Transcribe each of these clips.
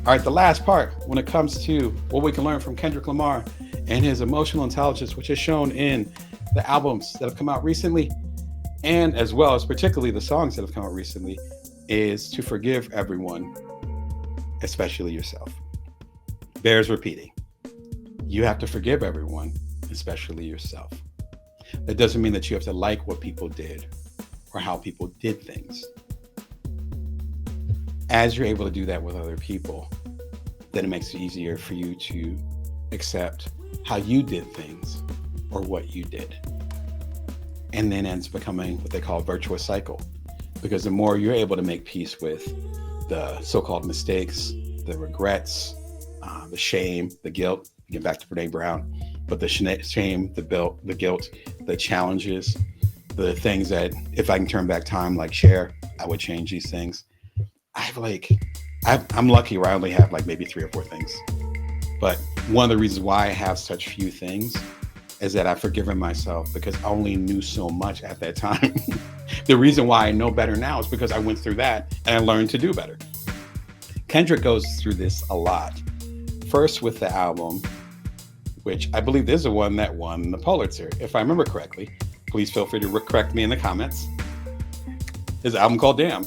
All right, the last part, when it comes to what we can learn from Kendrick Lamar and his emotional intelligence, which is shown in the albums that have come out recently, and as well as particularly the songs that have come out recently, is to forgive everyone, especially yourself. Bears repeating. You have to forgive everyone, especially yourself. That doesn't mean that you have to like what people did or how people did things. As you're able to do that with other people, then it makes it easier for you to accept how you did things or what you did. And then ends becoming what they call a virtuous cycle. Because the more you're able to make peace with the so-called mistakes, the regrets, the shame, the guilt, get back to Brene Brown, but the shame, the guilt, the challenges, the things that if I can turn back time, like Cher, I would change these things. I'm lucky where I only have like maybe 3 or 4 things. But one of the reasons why I have such few things is that I've forgiven myself because I only knew so much at that time. The reason why I know better now is because I went through that and I learned to do better. Kendrick goes through this a lot. First with the album, which I believe is the one that won the Pulitzer, if I remember correctly. Please feel free to correct me in the comments. His album called Damn.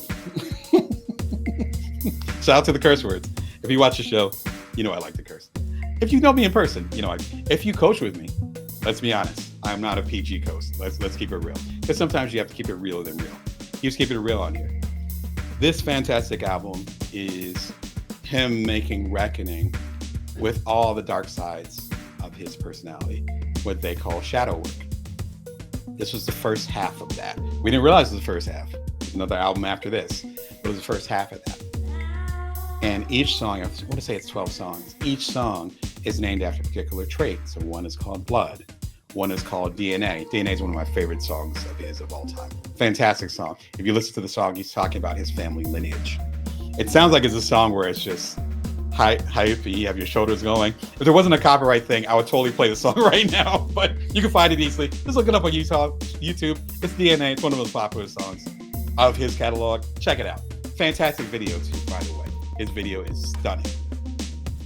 Shout out to the curse words. If you watch the show, you know I like to curse. If you know me in person, you know if you coach with me, let's be honest, I'm not a PG coach. Let's keep it real. Because sometimes you have to keep it realer than real. He's keeping it real on here. This fantastic album is him making reckoning with all the dark sides of his personality, what they call shadow work. This was the first half of that. We didn't realize it was the first half. There's another album after this. It was the first half of that. And each song, I want to say it's 12 songs. Each song is named after a particular trait. So one is called Blood. One is called DNA. DNA is one of my favorite songs of his of all time. Fantastic song. If you listen to the song, he's talking about his family lineage. It sounds like it's a song where it's just hype, you have your shoulders going. If there wasn't a copyright thing, I would totally play the song right now, but you can find it easily. Just look it up on YouTube. It's DNA. It's one of the most popular songs of his catalog. Check it out. Fantastic video too, by the way. His video is stunning.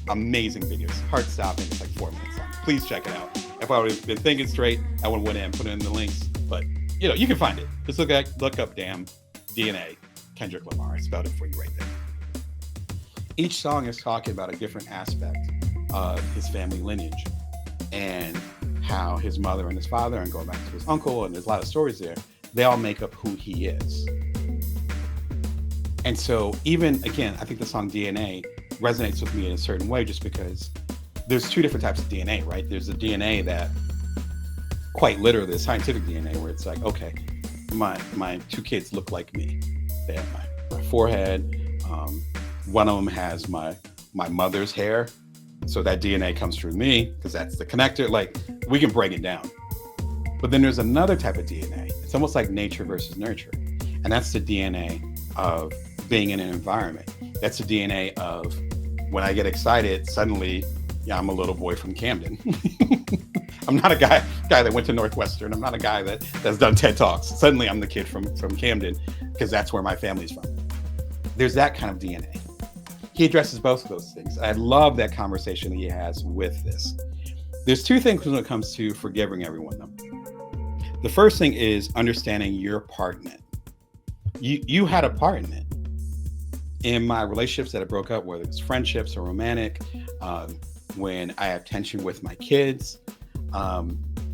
Amazing videos. Heart-stopping. It's like 4 minutes long. Please check it out. If I would have been thinking straight, I would have went in and put it in the links. But, you can find it. Just look up Damn DNA, Kendrick Lamar. I spelled it for you right there. Each song is talking about a different aspect of his family lineage and how his mother and his father, and going back to his uncle, and there's a lot of stories there, they all make up who he is. And so even, again, I think the song DNA resonates with me in a certain way just because there's 2 different types of DNA, right? There's the DNA that, quite literally, the scientific DNA, where it's like, okay, my 2 kids look like me. They have my forehead. One of them has my mother's hair. So that DNA comes through me because that's the connector. Like, we can break it down. But then there's another type of DNA. It's almost like nature versus nurture. And that's the DNA of being in an environment. That's the DNA of when I get excited, suddenly, I'm a little boy from Camden. I'm not a guy that went to Northwestern. I'm not a guy that's done TED Talks. Suddenly I'm the kid from Camden because that's where my family's from. There's that kind of DNA. He addresses both of those things. I love that conversation that he has with this. There's 2 things when it comes to forgiving everyone, though. The first thing is understanding your part in it. You had a part in it. In my relationships that I broke up, whether it's friendships or romantic, when I have tension with my kids,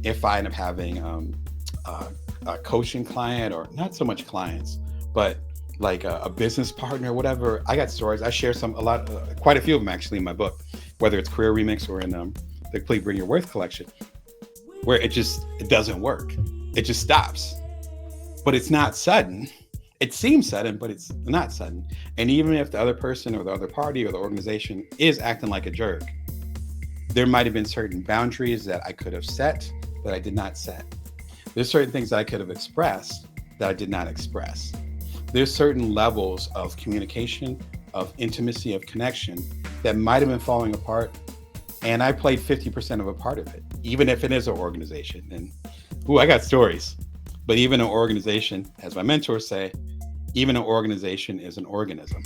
if I end up having a coaching client, or not so much clients, but like a business partner, whatever, I got stories. I share quite a few of them actually in my book, whether it's Career Remix or in the Complete Bring Your Worth collection, where it doesn't work. It just stops. But it's not sudden. It seems sudden, but it's not sudden. And even if the other person or the other party or the organization is acting like a jerk, there might have been certain boundaries that I could have set that I did not set. There's certain things that I could have expressed that I did not express. There's certain levels of communication, of intimacy, of connection that might have been falling apart. And I played 50% of a part of it, even if it is an organization. And I got stories. But even an organization, as my mentors say, even an organization is an organism.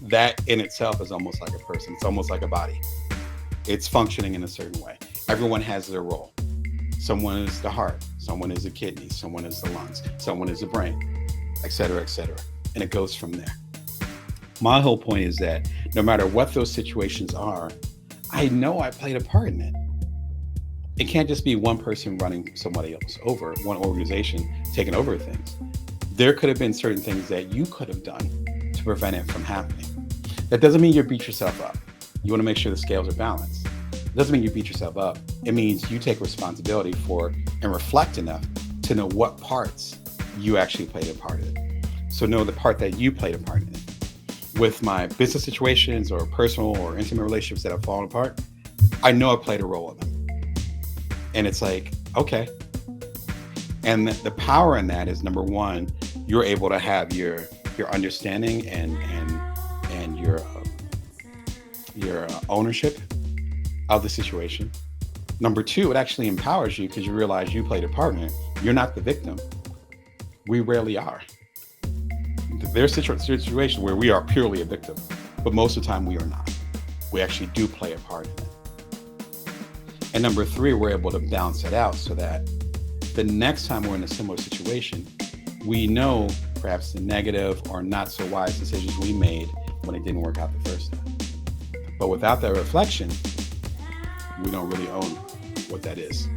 that in itself is almost like a person. It's almost like a body. It's functioning in a certain way. Everyone has their role. Someone is the heart, someone is the kidney, someone is the lungs, someone is the brain, et cetera, et cetera. And it goes from there. My whole point is that no matter what those situations are, I know I played a part in it. It can't just be one person running somebody else over, one organization taking over things. There could have been certain things that you could have done to prevent it from happening. That doesn't mean you beat yourself up. You want to make sure the scales are balanced. It doesn't mean you beat yourself up. It means you take responsibility for and reflect enough to know what parts you actually played a part in it. So know the part that you played a part in it. With my business situations or personal or intimate relationships that have fallen apart, I know I played a role in them. And it's like, okay. And the power in that is, number one, you're able to have your understanding and your ownership of the situation. Number two, it actually empowers you because you realize you played a part in it. You're not the victim. We rarely are. There's situations where we are purely a victim, but most of the time we are not. We actually do play a part in it. And number three, we're able to balance it out so that the next time we're in a similar situation, we know perhaps the negative or not so wise decisions we made when it didn't work out the first time. But without that reflection, we don't really own what that is.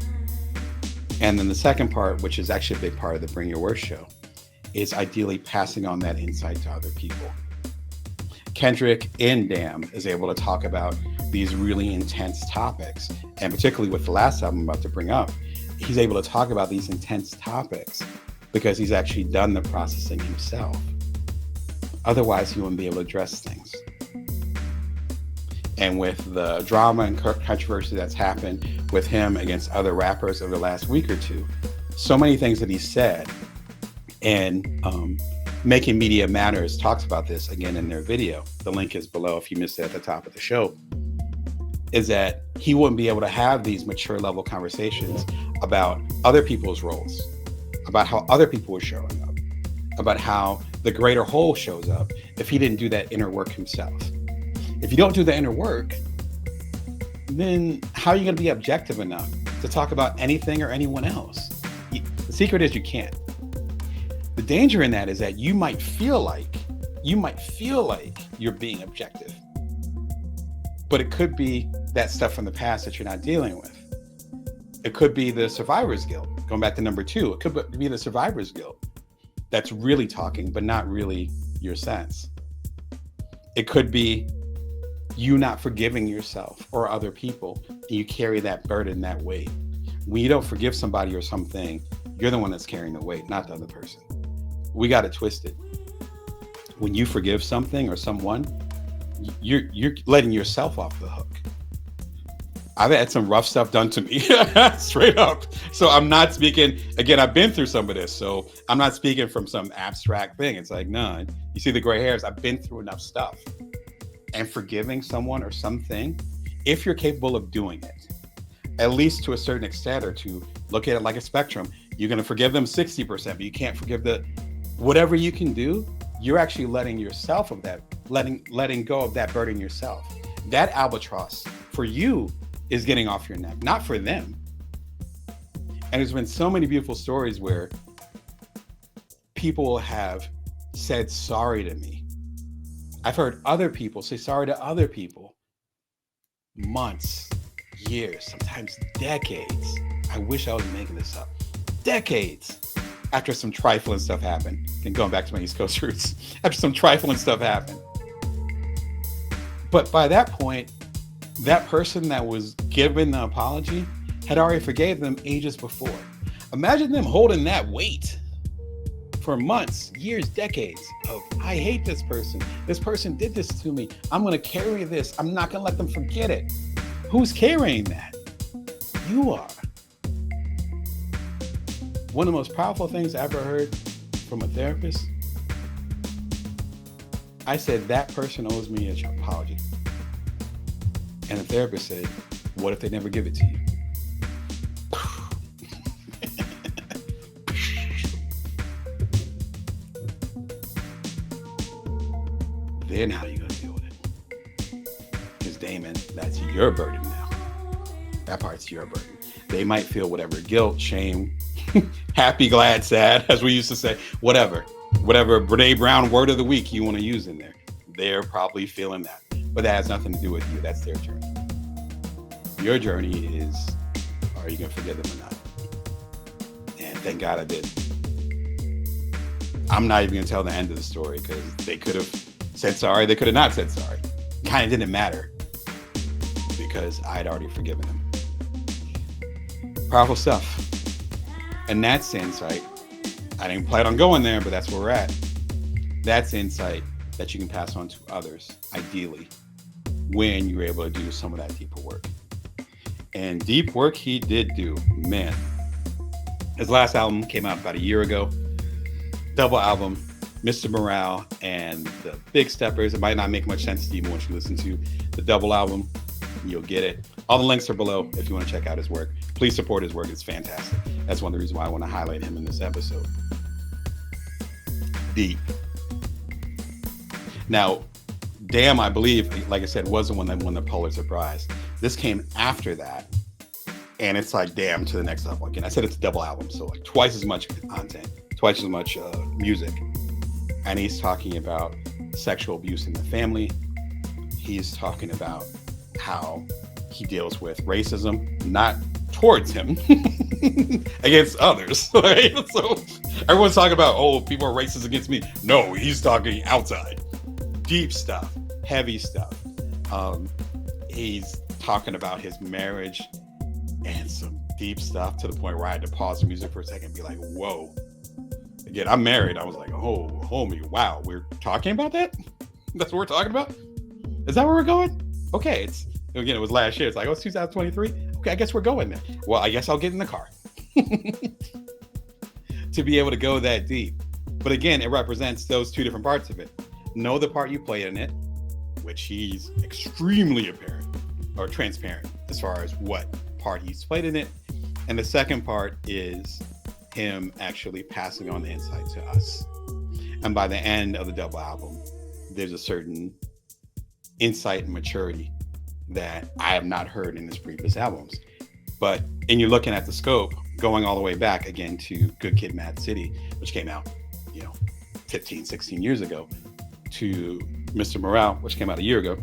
And then the second part, which is actually a big part of the Bring Your Worst show, is ideally passing on that insight to other people. Kendrick in Damn is able to talk about these really intense topics. And particularly with the last album I'm about to bring up, he's able to talk about these intense topics because he's actually done the processing himself. Otherwise, he wouldn't be able to address things. And with the drama and controversy that's happened with him against other rappers over the last week or two, so many things that he said, and Making Media Matters talks about this again in their video. The link is below if you missed it at the top of the show. Is that he wouldn't be able to have these mature level conversations about other people's roles, about how other people are showing up, about how the greater whole shows up if he didn't do that inner work himself. If you don't do the inner work, then how are you going to be objective enough to talk about anything or anyone else? The secret is you can't. The danger in that is that you might feel like you're being objective, but it could be that stuff from the past that you're not dealing with. It could be the survivor's guilt. Going back to number two, it could be the survivor's guilt that's really talking, but not really your sense. It could be you not forgiving yourself or other people, and you carry that burden, that weight. When you don't forgive somebody or something, you're the one that's carrying the weight, not the other person. We got it twisted. When you forgive something or someone, you're letting yourself off the hook. I've had some rough stuff done to me, straight up. So I'm not speaking, again, I've been through some of this, so I'm not speaking from some abstract thing. It's like, no, you see the gray hairs, I've been through enough stuff. And forgiving someone or something, if you're capable of doing it, at least to a certain extent, or to look at it like a spectrum, you're going to forgive them 60%, but you can't forgive whatever you can do, you're actually letting yourself of that, letting go of that burden yourself. That albatross for you is getting off your neck, not for them. And there's been so many beautiful stories where people have said sorry to me. I've heard other people say sorry to other people. Months, years, sometimes decades. I wish I was making this up. Decades after some trifling stuff happened. And going back to my East Coast roots, after some trifling stuff happened. But by that point, that person that was given the apology had already forgave them ages before. Imagine them holding that weight for months, years, decades of, I hate this person. This person did this to me. I'm going to carry this. I'm not going to let them forget it. Who's carrying that? You are. One of the most powerful things I ever heard from a therapist, I said, that person owes me an apology. And the therapist said, what if they never give it to you? Then how are you going to do Damon, that's your burden now. That part's your burden. They might feel whatever guilt, shame, happy, glad, sad, as we used to say, whatever Brene Brown word of the week you want to use in there. They're probably feeling that. But that has nothing to do with you. That's their journey. Your journey is, are you going to forgive them or not? And thank God I did. I'm not even going to tell the end of the story because they could have said sorry. They could have not said sorry. Kind of didn't matter because I had already forgiven them. Powerful stuff. And that's insight. I didn't plan on going there, but that's where we're at. That's insight that you can pass on to others, ideally, when you're able to do some of that deeper work. And deep work he did do, man. His last album came out about a year ago. Double album, Mr. Morale and the Big Steppers. It might not make much sense to you once you listen to the double album. You'll get it. All the links are below if you want to check out his work. Please support his work. It's fantastic. That's one of the reasons why I want to highlight him in this episode. Deep. Now, Damn, I believe, like I said, was the one that won the Pulitzer Prize. This came after that, and it's like Damn to the next level. Again, I said it's a double album, so like twice as much content, twice as much music. And he's talking about sexual abuse in the family. He's talking about how he deals with racism, not towards him, against others, right? So everyone's talking about, oh, people are racist against me. No, he's talking outside. Deep stuff, heavy stuff. He's talking about his marriage and some deep stuff to the point where I had to pause the music for a second and be like, whoa. Again, I'm married. I was like, oh, homie, wow, we're talking about that? That's what we're talking about? Is that where we're going? Okay, it was last year. It's like, oh, it's 2023? Okay, I guess we're going there. Well, I guess I'll get in the car. To be able to go that deep. But again, it represents those two different parts of it. Know the part you played in it, which he's extremely apparent or transparent as far as what part he's played in it. And the second part is him actually passing on the insight to us. And by the end of the double album, there's a certain insight and maturity that I have not heard in his previous albums. But, and you're looking at the scope, going all the way back again to Good Kid, Mad City, which came out, 15, 16 years ago, to Mr. Morale, which came out a year ago,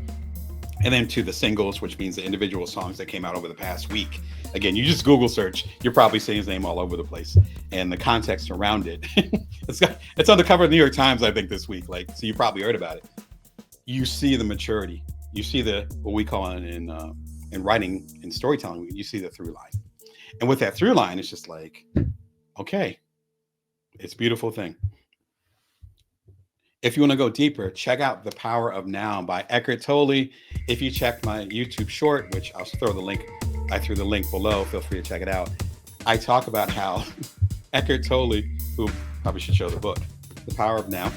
and then to the singles, which means the individual songs that came out over the past week. Again, you just Google search, you're probably seeing his name all over the place, and the context around it. It's on the cover of the New York Times, I think, this week. So you probably heard about it. You see the maturity. You see what we call in writing and storytelling. You see the through line, and with that through line, it's just like, okay, it's a beautiful thing. If you want to go deeper, check out The Power of Now by Eckhart Tolle. If you check my YouTube short, which I threw the link below, feel free to check it out. I talk about how Eckhart Tolle, who probably should show the book, The Power of Now.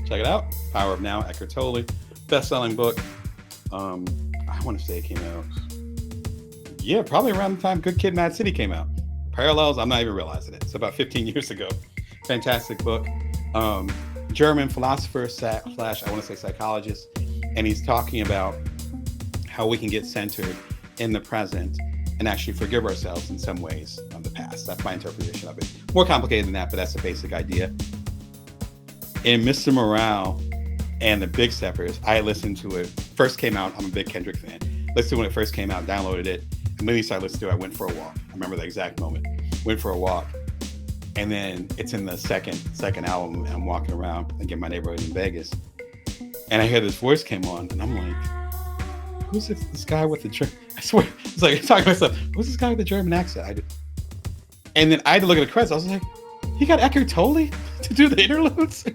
Check it out. Power of Now, Eckhart Tolle. Best-selling book. I want to say it came out, probably around the time Good Kid, Mad City came out. Parallels, I'm not even realizing it. It's about 15 years ago. Fantastic book. German philosopher / I want to say psychologist, and he's talking about how we can get centered in the present and actually forgive ourselves in some ways of the past. That's my interpretation of it. More complicated than that, but that's the basic idea. In Mr. Morale and the Big Steppers, I listened to it. First came out, I'm a big Kendrick fan. Listened to it when it first came out, downloaded it. Immediately I listened to it, I went for a walk. I remember the exact moment. Went for a walk. And then it's in the second album, and I'm walking around again my neighborhood in Vegas, and I hear this voice came on, and I'm like, "Who's this guy with the German?" I swear, it's like talking to myself. Who's this guy with the German accent? And then I had to look at the credits. I was like, "He got Eckhart Tolle to do the interludes."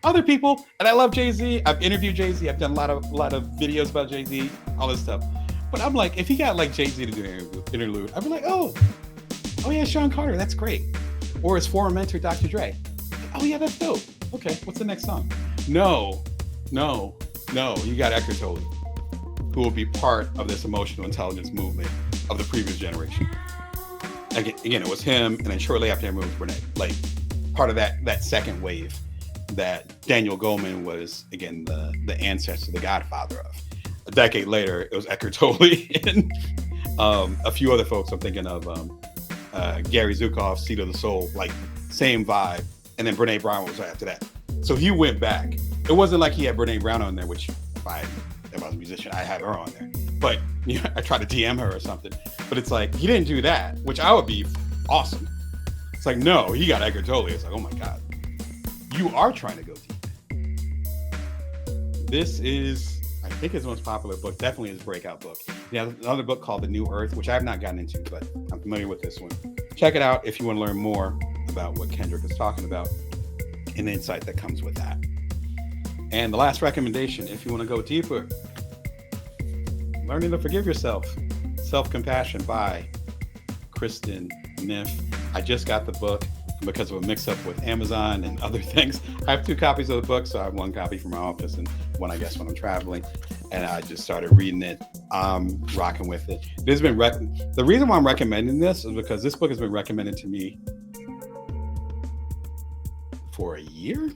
Other people, and I love Jay-Z. I've interviewed Jay-Z. I've done a lot of videos about Jay-Z, all this stuff. But I'm like, if he got like Jay-Z to do an interlude, I'd be like, oh yeah, Sean Carter, that's great. Or his former mentor, Dr. Dre. Oh yeah, that's dope. Okay, what's the next song? No, you got Eckhart Tolle, who will be part of this emotional intelligence movement of the previous generation. Again, it was him, and then shortly after him it was Brene. Like, part of that second wave that Daniel Goleman was, again, the ancestor, the godfather of. a decade later, it was Eckhart Tolle and a few other folks. I'm thinking of Gary Zukov, Seat of the Soul, like same vibe. And then Brene Brown was right after that. So he went back. It wasn't like he had Brene Brown on there, which if I was a musician, I had her on there. But you know, I tried to DM her or something. But it's like, he didn't do that, which I would be awesome. It's like, no, he got Eckhart Tolle. It's like, oh my God, you are trying to go deep. This is, I think, his most popular book, definitely his breakout book. He has another book called The New Earth, which I have not gotten into, but I'm familiar with this one. Check it out if you want to learn more about what Kendrick is talking about and the insight that comes with that. And the last recommendation, if you want to go deeper, Learning to Forgive Yourself, Self-Compassion by Kristen Neff. I just got the book because of a mix-up with Amazon and other things. I have 2 copies of the book, so I have 1 copy from my office and one, I guess, when I'm traveling. And I just started reading it. I'm rocking with it. There's been the reason why I'm recommending this is because this book has been recommended to me for a year.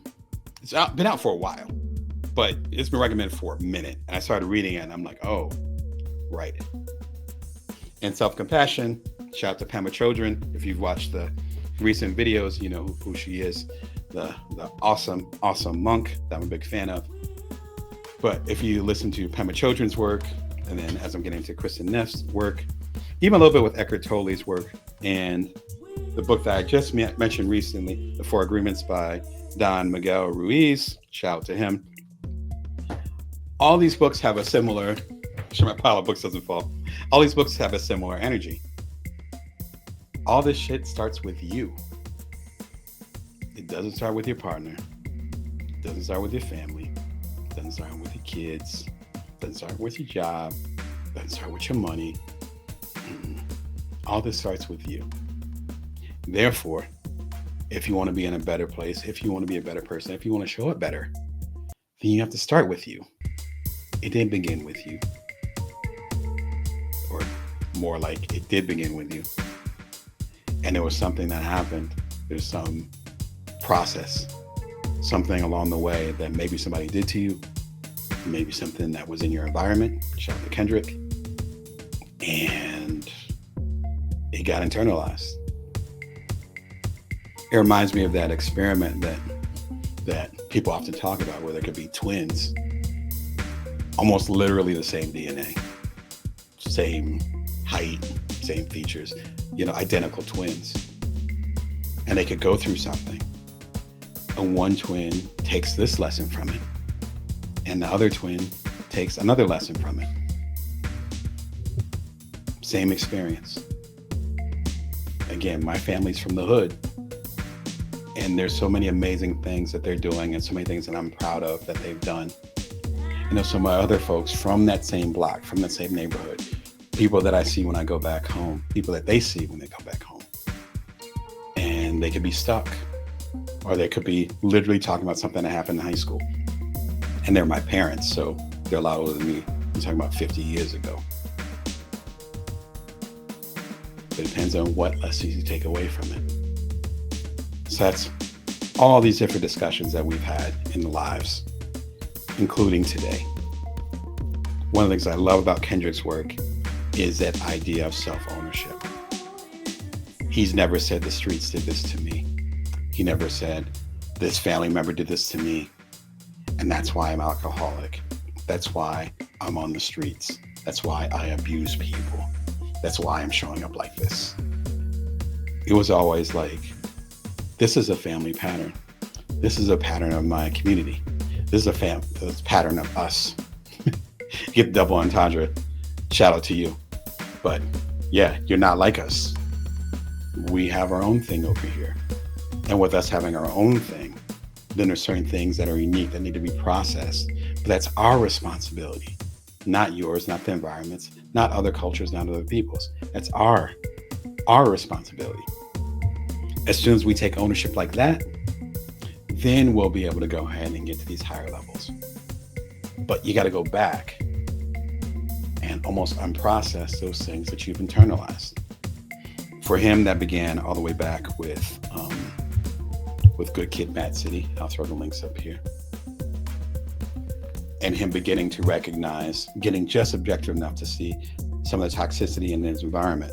It's been out for a while, but it's been recommended for a minute. And I started reading it and I'm like, oh, write it. And Self-Compassion, shout out to Pema Chodron. If you've watched the recent videos, you know who she is, the awesome monk that I'm a big fan of. But if you listen to Pema Chodron's work, and then as I'm getting into Kristen Neff's work, even a little bit with Eckhart Tolle's work, and the book that I just mentioned recently, The 4 Agreements by Don Miguel Ruiz, shout out to him. All these books have a similar, make sure my pile of books doesn't fall. All these books have a similar energy. All this shit starts with you. It doesn't start with your partner. It doesn't start with your family. It doesn't start with your kids. It doesn't start with your job. It doesn't start with your money. All this starts with you. Therefore, if you want to be in a better place, if you want to be a better person, if you want to show up better, then you have to start with you. It didn't begin with you. Or more like, it did begin with you. And there was something that happened. There's some process, something along the way that maybe somebody did to you, maybe something that was in your environment, shout out to Kendrick, and it got internalized. It reminds me of that experiment that people often talk about, where there could be twins, almost literally the same DNA, same height, same features, identical twins. And they could go through something. And one twin takes this lesson from it, and the other twin takes another lesson from it. Same experience. Again, my family's from the hood. And there's so many amazing things that they're doing and so many things that I'm proud of that they've done. So my other folks from that same block, from that same neighborhood, people that I see when I go back home, people that they see when they come back home. And they could be stuck, or they could be literally talking about something that happened in high school. And they're my parents, so they're a lot older than me. I'm talking about 50 years ago. It depends on what lessons you take away from it. So that's all these different discussions that we've had in the lives, including today. One of the things I love about Kendrick's work is that idea of self-ownership. He's never said the streets did this to me. He never said this family member did this to me, and that's why I'm alcoholic. That's why I'm on the streets. That's why I abuse people. That's why I'm showing up like this. It was always like, this is a family pattern. This is a pattern of my community. This is a pattern of us. Get double entendre. Shout out to you. But yeah, you're not like us. We have our own thing over here. And with us having our own thing, then there's certain things that are unique that need to be processed. But that's our responsibility, not yours, not the environment's, not other cultures, not other people's. That's our responsibility. As soon as we take ownership like that, then we'll be able to go ahead and get to these higher levels. But you got to go back and almost unprocess those things that you've internalized. For him, that began all the way back with Good Kid, Mad City. I'll throw the links up here. and him beginning to recognize, getting just objective enough to see some of the toxicity in his environment.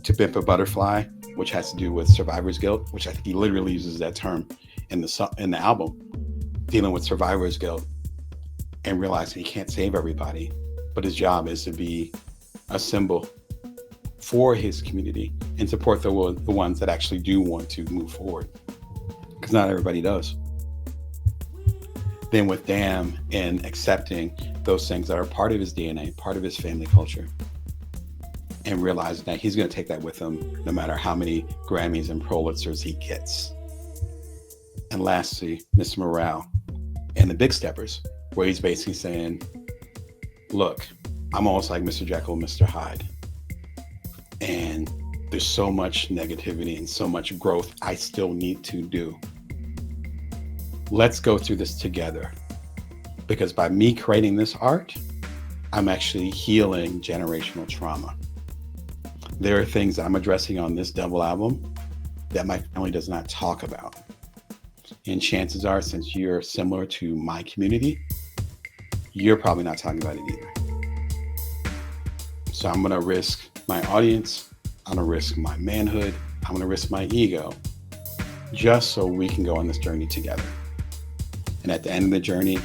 To Pimp a Butterfly, which has to do with survivor's guilt, which I think he literally uses that term in the album, dealing with survivor's guilt and realizing he can't save everybody, but his job is to be a symbol for his community and support the ones that actually do want to move forward, because not everybody does. Then with Damn, and accepting those things that are part of his DNA, part of his family culture, and realizing that he's going to take that with him no matter how many Grammys and Pulitzers he gets. And lastly, Mr. Morale and the Big Steppers, where he's basically saying, look, I'm almost like Mr. Jekyll and Mr. Hyde. And there's so much negativity and so much growth I still need to do. Let's go through this together. Because by me creating this art, I'm actually healing generational trauma. There are things I'm addressing on this double album that my family does not talk about. And chances are, since you're similar to my community, you're probably not talking about it either. So I'm gonna risk my audience, I'm gonna risk my manhood, I'm gonna risk my ego, just so we can go on this journey together. And at the end of the journey,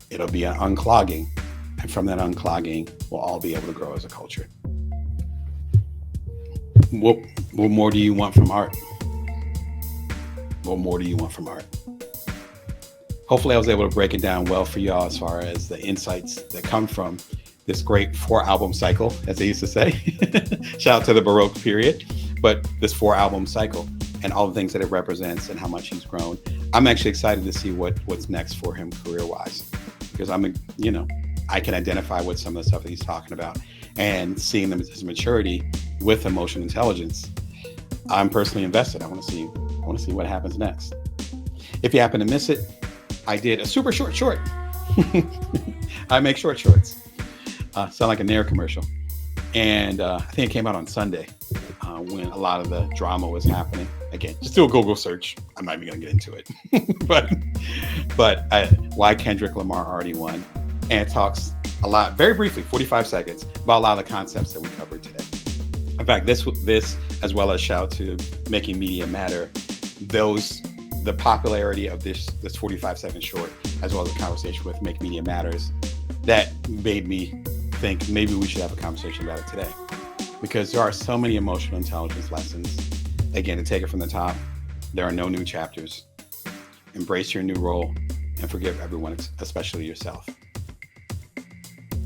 it'll be an unclogging. And from that unclogging, we'll all be able to grow as a culture. What more do you want from art? What more do you want from art? Hopefully I was able to break it down well for y'all as far as the insights that come from this great 4-album cycle, as they used to say. Shout out to the Baroque period, but this 4-album cycle and all the things that it represents and how much he's grown. I'm actually excited to see what's next for him career-wise, because I can identify with some of the stuff that he's talking about, and seeing his maturity with emotional intelligence. I'm personally invested. I want to see what happens next. If you happen to miss it, I did a super short. I make shorts. Sound like a Nair commercial. And I think it came out on Sunday when a lot of the drama was happening. Again, just do a Google search. I'm not even going to get into it. but why Kendrick Lamar already won. And it talks a lot, very briefly, 45 seconds, about a lot of the concepts that we covered today. In fact, this as well as shout to Making Media Matter, the popularity of this 45-second short, as well as the conversation with Make Media Matters, that made me think maybe we should have a conversation about it today. Because there are so many emotional intelligence lessons. Again, to take it from the top, there are no new chapters. Embrace your new role and forgive everyone, especially yourself.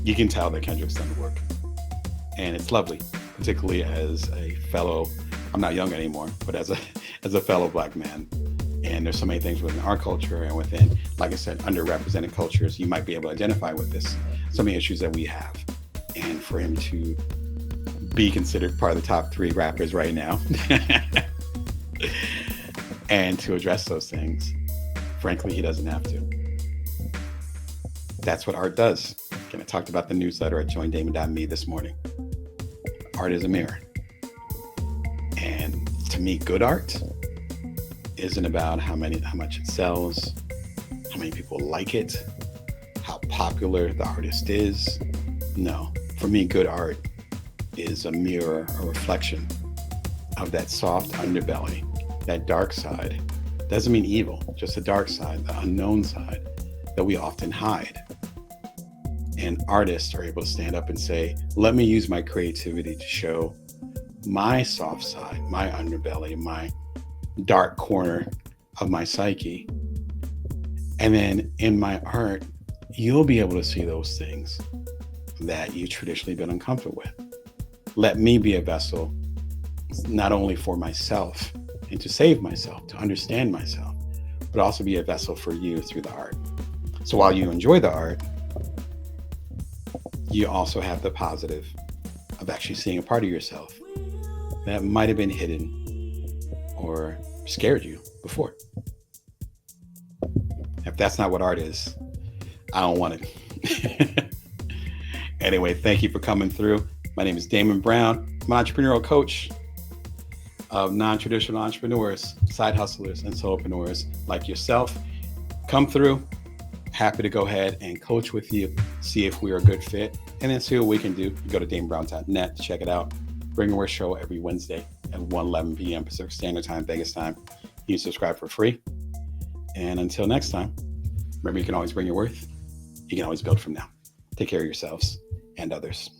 You can tell that Kendrick's done the work. And it's lovely, particularly as a fellow, I'm not young anymore, but as a fellow Black man. And there's so many things within our culture and within, like I said, underrepresented cultures, you might be able to identify with this, some of the issues that we have. And for him to be considered part of the top 3 rappers right now and to address those things, frankly, he doesn't have to. That's what art does. Again, I talked about the newsletter at joindamon.me this morning. Art is a mirror. And to me, good art isn't about how much it sells, how many people like it, how popular the artist is. No, for me, good art is a mirror, a reflection of that soft underbelly, that dark side. Doesn't mean evil, just the dark side, the unknown side that we often hide. And artists are able to stand up and say, let me use my creativity to show my soft side, my underbelly, my dark corner of my psyche. And then in my art, you'll be able to see those things that you've traditionally been uncomfortable with. Let me be a vessel, not only for myself and to save myself, to understand myself, but also be a vessel for you through the art. So while you enjoy the art, you also have the positive of actually seeing a part of yourself that might have been hidden or scared you before. If that's not what art is, I don't want it. Anyway, thank you for coming through. My name is Damon Brown. I'm an entrepreneurial coach of non-traditional entrepreneurs, side hustlers, and solopreneurs like yourself. Come through Happy to go ahead and coach with you, see if we are a good fit, and then see what we can do. You go to DamonBrown.net to check it out. Bring Your Worth show every Wednesday at 1:11 p.m. Pacific Standard Time, Vegas time. You can subscribe for free. And until next time, remember, you can always bring your worth. You can always build from now. Take care of yourselves and others.